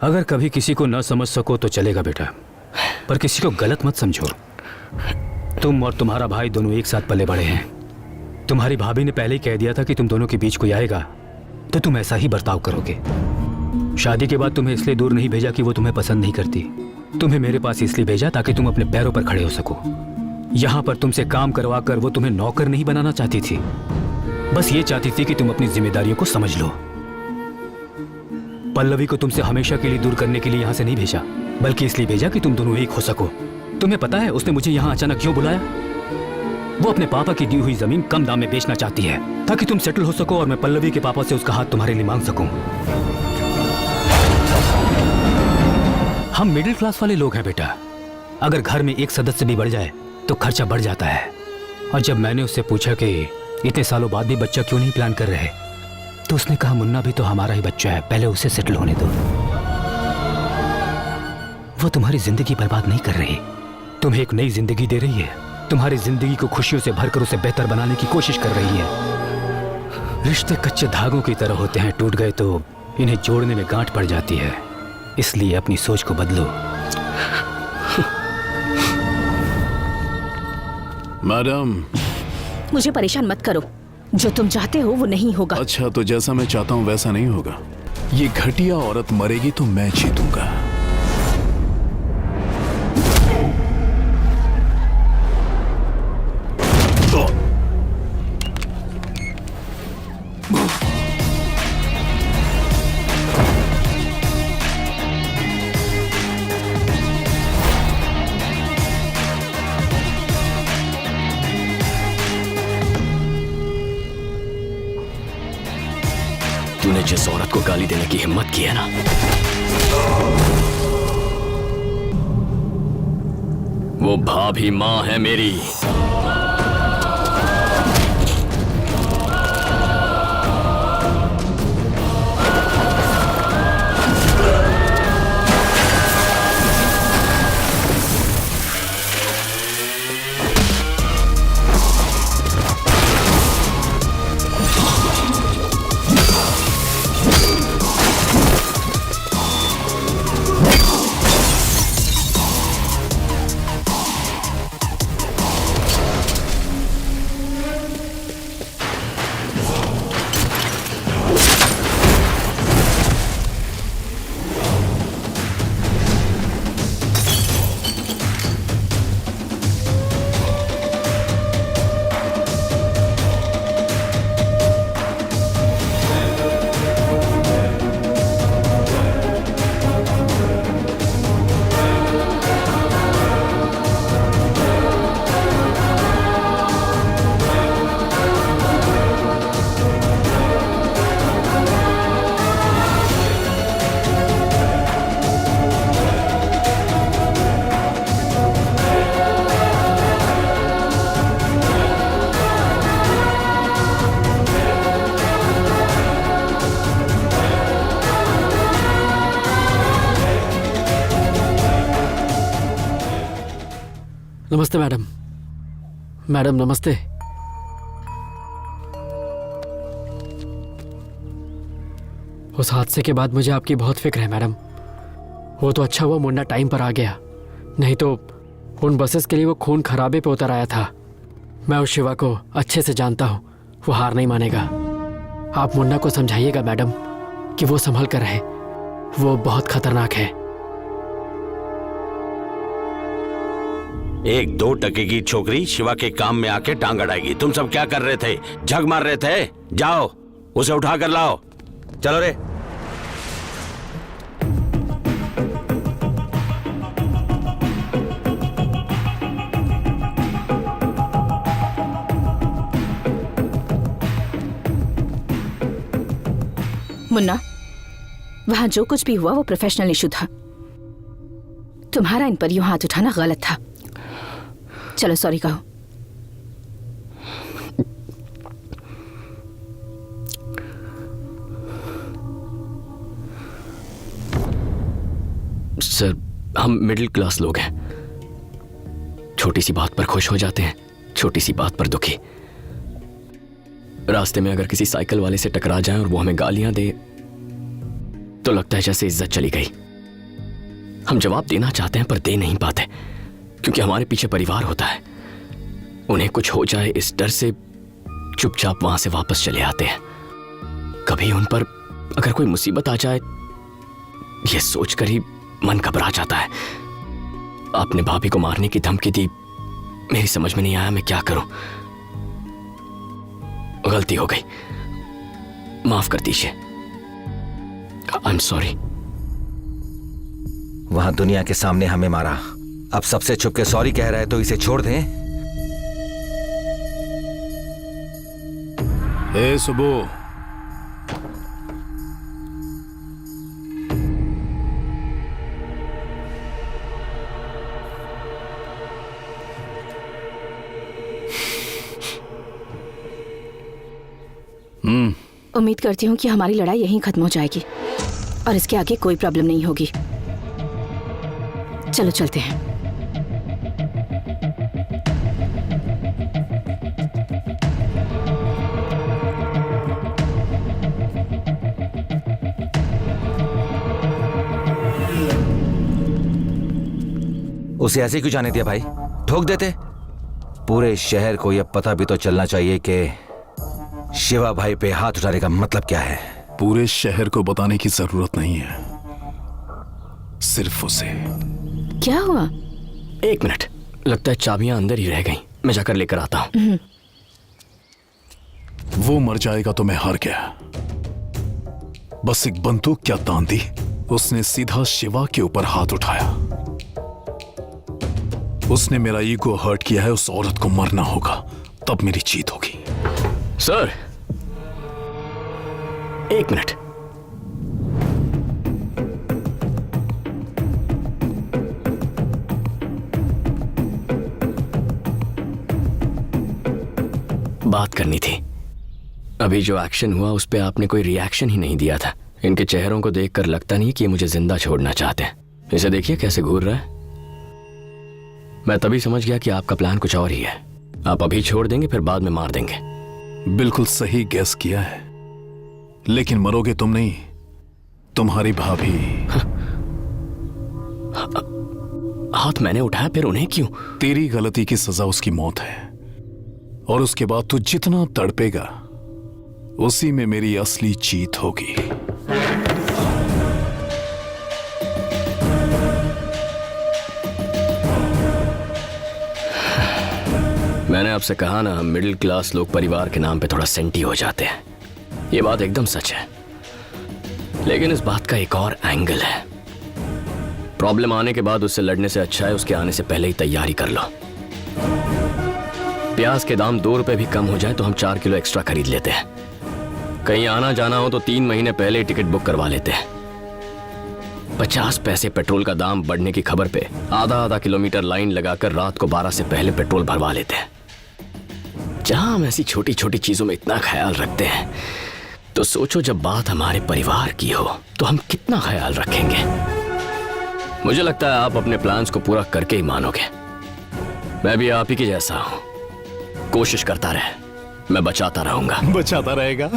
अगर कभी किसी को न समझ सको तो चलेगा बेटा, पर किसी को गलत मत समझो। तुम और तुम्हारा भाई दोनों एक साथ पले बड़े हैं। तुम्हारी भाभी ने पहले ही कह दिया था कि तुम दोनों के बीच कोई आएगा तो तुम ऐसा ही बर्ताव करोगे। शादी के बाद तुम्हें इसलिए दूर नहीं भेजा कि वो तुम्हें पसंद नहीं करती, तुम्हें मेरे पास इसलिए भेजा ताकि तुम अपने पैरों पर खड़े हो सको। यहाँ पर तुमसे काम करवा कर वो तुम्हें नौकर नहीं बनाना चाहती थी, बस ये चाहती थी कि तुम अपनी जिम्मेदारियों को समझ लो। पल्लवी को तुमसे हमेशा के लिए दूर करने के लिए यहाँ से नहीं भेजा, बल्कि इसलिए भेजा कि तुम दोनों एक हो सको। तुम्हें पता है उसने मुझे यहाँ अचानक क्यों बुलाया? वो अपने पापा की दी हुई जमीन कम दाम में बेचना चाहती है ताकि तुम सेटल हो सको और मैं पल्लवी के पापा से उसका हाथ तुम्हारे लिए मांग सकूं। हम मिडिल क्लास वाले लोग हैं बेटा, अगर घर में एक सदस्य भी बढ़ जाए तो खर्चा बढ़ जाता है। और जब मैंने उससे पूछा कि इतने सालों बाद भी बच्चा क्यों नहीं प्लान कर रहे, तो उसने कहा मुन्ना भी तो हमारा ही बच्चा है, पहले उसे सेटल होने दो। वो तुम्हारी जिंदगी बर्बाद नहीं कर रही, तुम्हें एक नई जिंदगी दे रही है। तुम्हारी जिंदगी को खुशियों से भरकर उसे बेहतर बनाने की कोशिश कर रही है। रिश्ते कच्चे धागों की तरह होते हैं, टूट गए तो इन्हें जोड़ने में गांठ पड़ जाती है। इसलिए अपनी सोच को बदलो। मैडम, मुझे परेशान मत करो, जो तुम चाहते हो वो नहीं होगा। अच्छा, तो जैसा मैं चाहता हूँ वैसा नहीं होगा। ये घटिया औरत मरेगी तो मैं जीतूंगा। तूने जिस औरत को गाली देने की हिम्मत की है ना, वो भाभी मां है मेरी। नमस्ते मैडम। मैडम नमस्ते। उस हादसे के बाद मुझे आपकी बहुत फिक्र है मैडम। वो तो अच्छा हुआ मुन्ना टाइम पर आ गया, नहीं तो उन बसेस के लिए वो खून खराबे पे उतर आया था। मैं उस शिवा को अच्छे से जानता हूँ, वो हार नहीं मानेगा। आप मुन्ना को समझाइएगा मैडम कि वो संभल कर रहे, वो बहुत खतरनाक है। एक 2 टके की छोकरी शिवा के काम में आके टांग अड़ाएगी। तुम सब क्या कर रहे थे? झग मार रहे थे? जाओ उसे उठा कर लाओ। चलो रे। मुन्ना, वहां जो कुछ भी हुआ वो प्रोफेशनल इशू था। तुम्हारा इन पर यूं हाथ उठाना गलत था। चलो सॉरी कहो। सर, हम मिडिल क्लास लोग हैं, छोटी सी बात पर खुश हो जाते हैं, छोटी सी बात पर दुखी। रास्ते में अगर किसी साइकिल वाले से टकरा जाएं और वो हमें गालियां दे तो लगता है जैसे इज्जत चली गई। हम जवाब देना चाहते हैं पर दे नहीं पाते, क्योंकि हमारे पीछे परिवार होता है। उन्हें कुछ हो जाए इस डर से चुपचाप वहां से वापस चले आते हैं। कभी उन पर अगर कोई मुसीबत आ जाए, यह सोचकर ही मन घबरा जाता है। आपने भाभी को मारने की धमकी दी, मेरी समझ में नहीं आया मैं क्या करूं। गलती हो गई, माफ कर दीजिए। I am sorry. वहां दुनिया के सामने हमें मारा, अब सबसे छुप के सॉरी कह रहा है तो इसे छोड़ दें। ए सुबह, उम्मीद करती हूँ कि हमारी लड़ाई यहीं खत्म हो जाएगी और इसके आगे कोई प्रॉब्लम नहीं होगी। चलो चलते हैं। उसे ऐसे क्यों जाने दिया भाई? ठोक देते। पूरे शहर को यह पता भी तो चलना चाहिए कि शिवा भाई पे हाथ उठाने का मतलब क्या है। पूरे शहर को बताने की जरूरत नहीं है, सिर्फ उसे। क्या हुआ? एक मिनट, लगता है चाबियां अंदर ही रह गईं। मैं जाकर लेकर आता हूं। वो मर जाएगा तो मैं हार गया। बस एक बंदूक क्या तान दी, उसने सीधा शिवा के ऊपर हाथ उठाया। उसने मेरा ईगो हर्ट किया है, उस औरत को मरना होगा, तब मेरी जीत होगी। सर, एक मिनट। बात करनी थी। अभी जो एक्शन हुआ उस पे आपने कोई रिएक्शन ही नहीं दिया था। इनके चेहरों को देखकर लगता नहीं कि ये मुझे जिंदा छोड़ना चाहते हैं। इसे देखिए कैसे घूर रहा है। मैं तभी समझ गया कि आपका प्लान कुछ और ही है। आप अभी छोड़ देंगे फिर बाद में मार देंगे। बिल्कुल सही गैस किया है, लेकिन मरोगे तुम नहीं, तुम्हारी भाभी। हाथ मैंने उठाया, फिर उन्हें क्यों? तेरी गलती की सजा उसकी मौत है, और उसके बाद तू जितना तड़पेगा उसी में मेरी असली जीत होगी। मैंने आपसे कहा ना, हम मिडिल क्लास लोग परिवार के नाम पे थोड़ा सेंटी हो जाते हैं। ये बात एकदम सच है, लेकिन इस बात का एक और एंगल है। प्रॉब्लम आने के बाद उससे लड़ने से अच्छा है उसके आने से पहले ही तैयारी कर लो। प्याज के दाम 2 रुपए भी कम हो जाए तो हम 4 किलो एक्स्ट्रा खरीद लेते हैं। कहीं आना जाना हो तो 3 महीने पहले ही टिकट बुक करवा लेते हैं। 50 पैसे पेट्रोल का दाम बढ़ने की खबर पे आधा किलोमीटर लाइन लगाकर रात को 12 से पहले पेट्रोल भरवा लेते हैं। जहां हम ऐसी छोटी छोटी चीजों में इतना ख्याल रखते हैं, तो सोचो जब बात हमारे परिवार की हो तो हम कितना ख्याल रखेंगे। मुझे लगता है आप अपने प्लान्स को पूरा करके ही मानोगे। मैं भी आप ही के जैसा हूं, कोशिश करता रहे, मैं बचाता रहूंगा। बचाता रहेगा?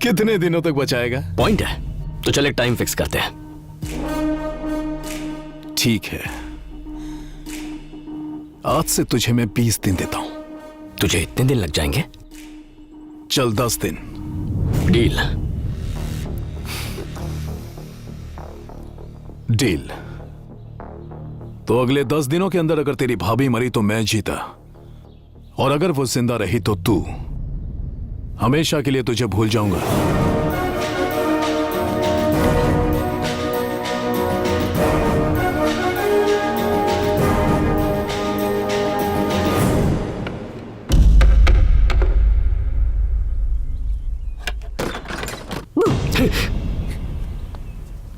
कितने दिनों तक बचाएगा? पॉइंट है, तो चले टाइम फिक्स करते हैं। ठीक है, आज से तुझे मैं 20 दिन देता हूं। तुझे इतने दिन लग जाएंगे? चल 10 दिन। डील। डील। तो अगले 10 दिनों के अंदर अगर तेरी भाभी मरी तो मैं जीता, और अगर वो जिंदा रही तो तू। हमेशा के लिए तुझे भूल जाऊंगा।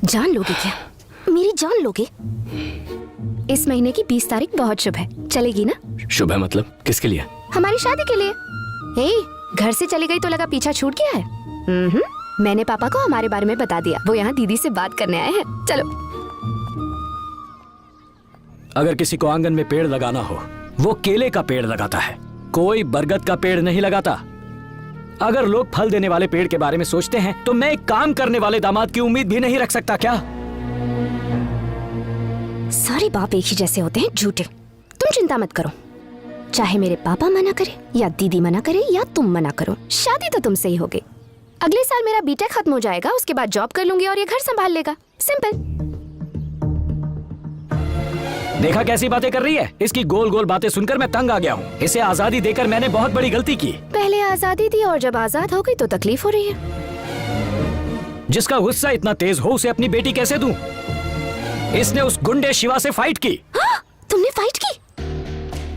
जान लोगे क्या? मेरी जान लोगे? इस महीने की 20 तारीख बहुत शुभ है, चलेगी ना? शुभ है मतलब किसके लिए? हमारी शादी के लिए। घर से चली गई तो लगा पीछा छूट गया है। मैंने पापा को हमारे बारे में बता दिया, वो यहाँ दीदी से बात करने आए हैं। चलो। अगर किसी को आंगन में पेड़ लगाना हो, वो केले का पेड़ लगाता है, कोई बरगद का पेड़ नहीं लगाता। अगर लोग फल देने वाले पेड़ के बारे में सोचते हैं तो मैं एक काम करने वाले दामाद की उम्मीद भी नहीं रख सकता क्या? सारे बाप एक ही जैसे होते हैं, झूठे। तुम चिंता मत करो, चाहे मेरे पापा मना करे या दीदी मना करे या तुम मना करो, शादी तो तुमसे ही होगी। अगले साल मेरा बीटेक खत्म हो जाएगा, उसके बाद जॉब कर लूंगी और ये घर संभाल लेगा। सिंपल। देखा कैसी बातें कर रही है? इसकी गोल गोल बातें सुनकर मैं तंग आ गया हूँ। इसे आजादी देकर मैंने बहुत बड़ी गलती की। पहले आजादी दी और जब आजाद हो गई तो तकलीफ हो रही है। जिसका गुस्सा इतना तेज हो उसे अपनी बेटी कैसे दूं? इसने उस गुंडे शिवा से फाइट की। हाँ, तुमने फाइट की?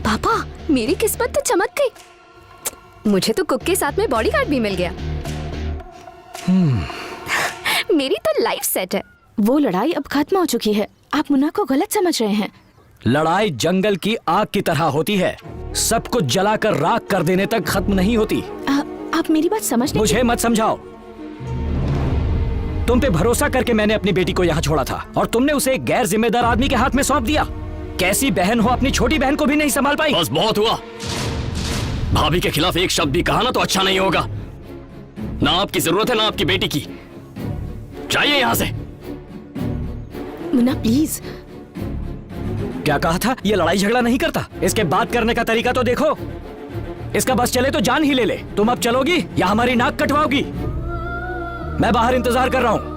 पापा, मेरी किस्मत तो चमक गई। मुझे तो कुक के साथ में बॉडीगार्ड भी मिल गया। मेरी तो लाइफ सेट है। वो लड़ाई अब खत्म हो चुकी है, आप मुन्ना को गलत समझ रहे हैं। लड़ाई जंगल की आग की तरह होती है, सब कुछ जलाकर राख कर देने तक खत्म नहीं होती। आप मेरी बात समझ नहीं। मुझे मत समझाओ। तुम पे भरोसा करके मैंने अपनी बेटी को यहाँ छोड़ा था और तुमने उसे एक गैर जिम्मेदार आदमी के हाथ में सौंप दिया। कैसी बहन हो, अपनी छोटी बहन को भी नहीं संभाल पाई। बस बहुत हुआ। भाभी के खिलाफ एक शब्द भी कहा ना तो अच्छा नहीं होगा। ना आपकी जरूरत है ना आपकी बेटी की। जाइए यहाँ से। मुन्ना प्लीज। क्या कहा था? ये लड़ाई झगड़ा नहीं करता। इसके बात करने का तरीका तो देखो। इसका बस चले तो जान ही ले ले। तुम अब चलोगी या हमारी नाक कटवाओगी? मैं बाहर इंतजार कर रहा हूँ।